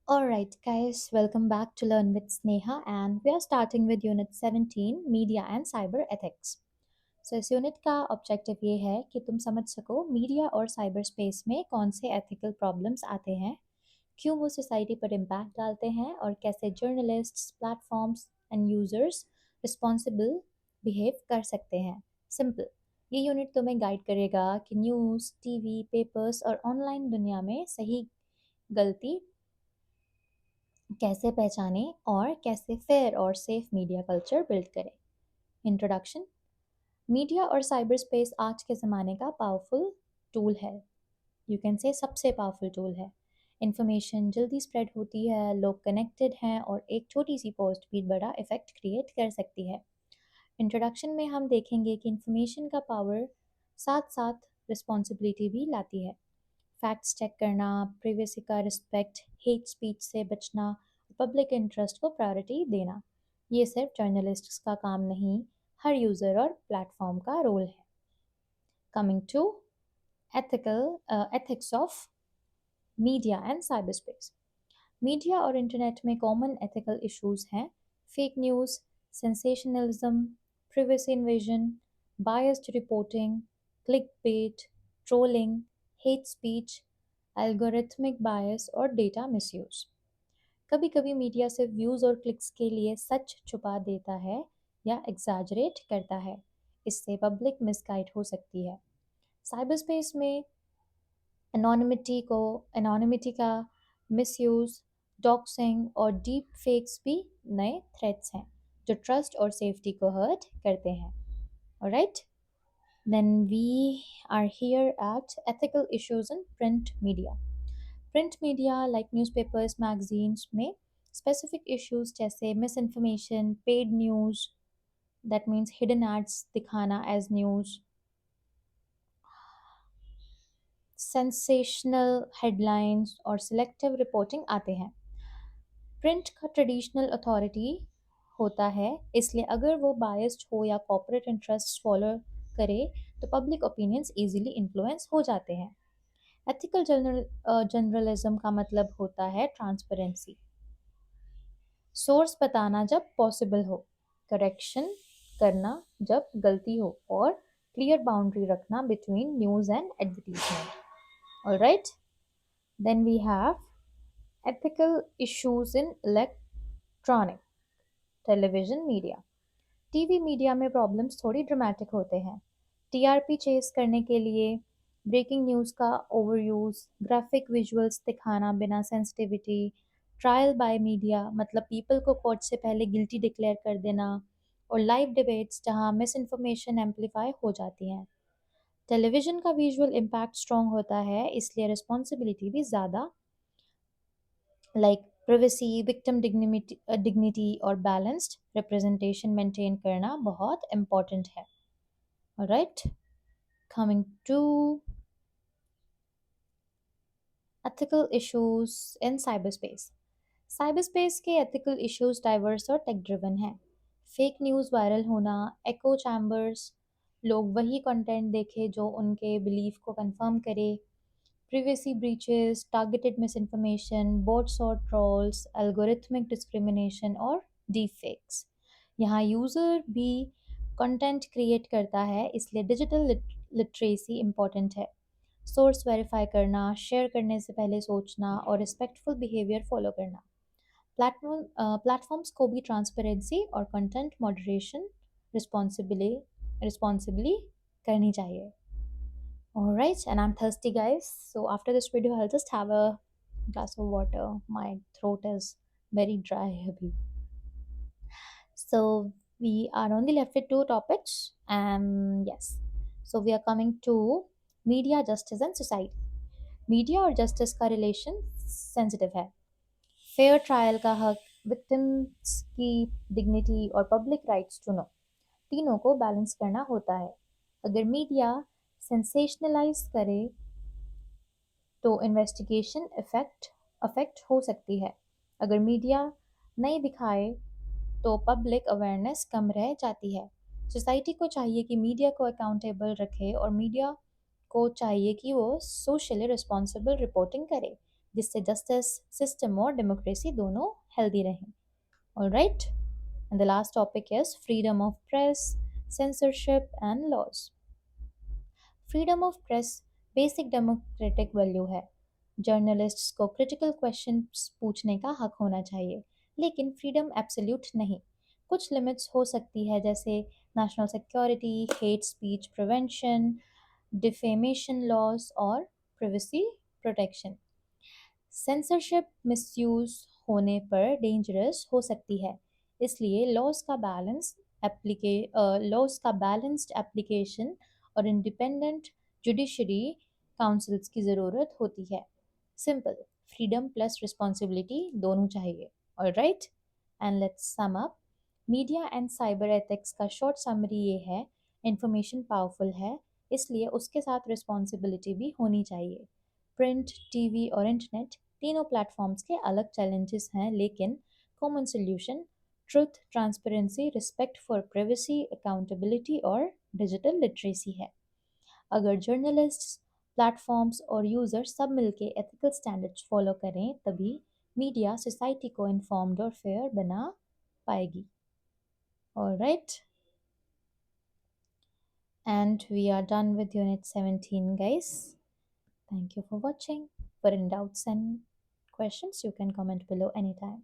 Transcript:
Alright, guys, welcome back to Learn with Sneha, and we are starting with Unit 17 Media and Cyber Ethics. So, इस unit का objective ये है कि तुम समझ सको मीडिया और साइबर स्पेस में कौन से एथिकल प्रॉब्लम्स आते हैं, क्यों वो सोसाइटी पर इम्पैक्ट डालते हैं और कैसे journalists, platforms and users responsible behave कर सकते हैं। सिंपल, ये यूनिट तुम्हें गाइड करेगा कि न्यूज़, टीवी, पेपर्स और ऑनलाइन दुनिया में सही गलती कैसे पहचाने और कैसे फेयर और सेफ मीडिया कल्चर बिल्ड करें। इंट्रोडक्शन। मीडिया और साइबर स्पेस आज के ज़माने का पावरफुल टूल है। यू कैन से सबसे पावरफुल टूल है। इंफॉर्मेशन जल्दी स्प्रेड होती है, लोग कनेक्टेड हैं और एक छोटी सी पोस्ट भी बड़ा इफेक्ट क्रिएट कर सकती है। इंट्रोडक्शन में हम देखेंगे कि इंफॉर्मेशन का पावर साथ साथ रिस्पॉन्सिबिलिटी भी लाती है। फैक्ट्स चेक करना, प्रिवेसी का रिस्पेक्ट, हेट स्पीच से बचना, पब्लिक इंटरेस्ट को प्रायोरिटी देना, ये सिर्फ जर्नलिस्ट्स का काम नहीं, हर यूज़र और प्लेटफॉर्म का रोल है। Coming to ethics of media and cyberspace. Media और इंटरनेट में कॉमन एथिकल इश्यूज हैं: fake news, sensationalism, privacy invasion, biased reporting, clickbait, trolling, hate speech, algorithmic bias और डेटा मिसयूज। कभी कभी media सिर्फ views और clicks के लिए सच छुपा देता है या एग्जैजरेट करता है। इससे पब्लिक मिसगाइड हो सकती है। साइबर स्पेस में एनोनिमिटी का मिसयूज, डॉक्सिंग और डीप फेक्स भी नए थ्रेट्स हैं जो ट्रस्ट और सेफ्टी को हर्ट करते हैं। Alright, then we are here at ethical issues in print media. Print media like newspapers, magazines में स्पेसिफिक इश्यूज जैसे misinformation, paid news, that means hidden ads दिखाना एज न्यूज़, सेंसेशनल हेडलाइंस और selective reporting आते हैं। Print का traditional authority होता है, इसलिए अगर वो बायस्ड हो या कॉर्पोरेट इंटरेस्ट फॉलो करे तो पब्लिक ओपिनियंस इजीली इन्फ्लुएंस हो जाते हैं। एथिकल जर्नलिज्म का मतलब होता है ट्रांसपेरेंसी, सोर्स बताना जब पॉसिबल हो, करेक्शन करना जब गलती हो और क्लियर बाउंड्री रखना between news and advertisement. Alright, then we have ethical issues in electronic television media. TV media में प्रॉब्लम्स थोड़ी ड्रामेटिक होते हैं। टीआरपी चेस करने के लिए ब्रेकिंग न्यूज़ का ओवरयूज, ग्राफिक विजुअल्स दिखाना बिना सेंसिटिविटी, ट्रायल बाय मीडिया मतलब पीपल को कोर्ट से पहले गिल्टी डिक्लेयर कर देना, और लाइव डिबेट्स जहां मिस इन्फॉर्मेशन एम्पलीफाई हो जाती हैं। टेलीविज़न का विजुअल इम्पैक्ट स्ट्रॉन्ग होता है, इसलिए रिस्पॉन्सिबिलिटी भी ज़्यादा, लाइक privacy, victim dignity और balanced representation maintain करना बहुत important है। Alright, coming to ethical issues in cyberspace. Cyberspace के एथिकल इश्यूज डाइवर्स और टेक ड्रिवन हैं। फेक न्यूज़ वायरल होना, एको चैम्बर्स, लोग वही कंटेंट देखे जो उनके बिलीफ को कंफर्म करे, privacy breaches, targeted misinformation, bots और trolls, algorithmic discrimination और deepfakes। यहाँ यूज़र भी कंटेंट क्रिएट करता है, इसलिए डिजिटल लिटरेसी इम्पॉर्टेंट है। सोर्स वेरीफाई करना, शेयर करने से पहले सोचना और रिस्पेक्टफुल बिहेवियर फॉलो करना। प्लेटफॉर्म्स को भी ट्रांसपेरेंसी और कंटेंट मॉडरेशन रिस्पॉन्सिबली रिस्पॉन्सिबली करनी चाहिए। Alright, and I'm thirsty, guys. So after this video, I'll just have a glass of water. My throat is very dry, abhi. So we are only left with two topics, and yes, so we are coming to media, justice, and society. Media और justice का relation sensitive है। Fair trial का हक, victims की dignity और public rights to know, तीनों को balance करना होता है। अगर मीडिया सेंसेशनलाइज करे तो इन्वेस्टिगेशन अफेक्ट हो सकती है। अगर मीडिया नहीं दिखाए तो पब्लिक अवेयरनेस कम रह जाती है। सोसाइटी को चाहिए कि मीडिया को अकाउंटेबल रखे और मीडिया को चाहिए कि वो सोशली रिस्पॉन्सिबल रिपोर्टिंग करे। जिससे जस्टिस सिस्टम और डेमोक्रेसी दोनों हेल्दी रहें. All right. And the last topic is freedom of press, censorship, and laws. Freedom of press basic democratic value है. जर्नलिस्ट्स को क्रिटिकल क्वेश्चंस पूछने का हक होना चाहिए, लेकिन फ्रीडम एब्सोल्यूट नहीं. कुछ लिमिट्स हो सकती है, जैसे national security, hate speech prevention, defamation laws और प्राइवेसी प्रोटेक्शन. सेंसरशिप मिसयूज होने पर डेंजरस हो सकती है, इसलिए लॉज का बैलेंस्ड एप्लीकेशन और इंडिपेंडेंट जुडिशरी काउंसिल्स की ज़रूरत होती है. सिंपल, फ्रीडम प्लस रिस्पॉन्सिबिलिटी दोनों चाहिए. Alright, and let's sum up. Media and cyber ethics का शॉर्ट समरी ये है: इंफॉर्मेशन पावरफुल है, इसलिए उसके साथ रिस्पॉन्सिबिलिटी भी होनी चाहिए. प्रिंट, टीवी और इंटरनेट तीनों प्लेटफॉर्म्स के अलग चैलेंजेस हैं, लेकिन common solution truth, transparency, respect for privacy, accountability और डिजिटल लिटरेसी है. अगर जर्नलिस्ट्स, प्लेटफॉर्म्स और यूजर्स सब मिलके एथिकल स्टैंडर्ड्स फॉलो करें, तभी मीडिया सोसाइटी को इन्फॉर्म्ड और फेयर बना पाएगी. Alright, and we are done with Unit 17, guys. Thank you for watching. For any doubts and questions, you can comment below anytime.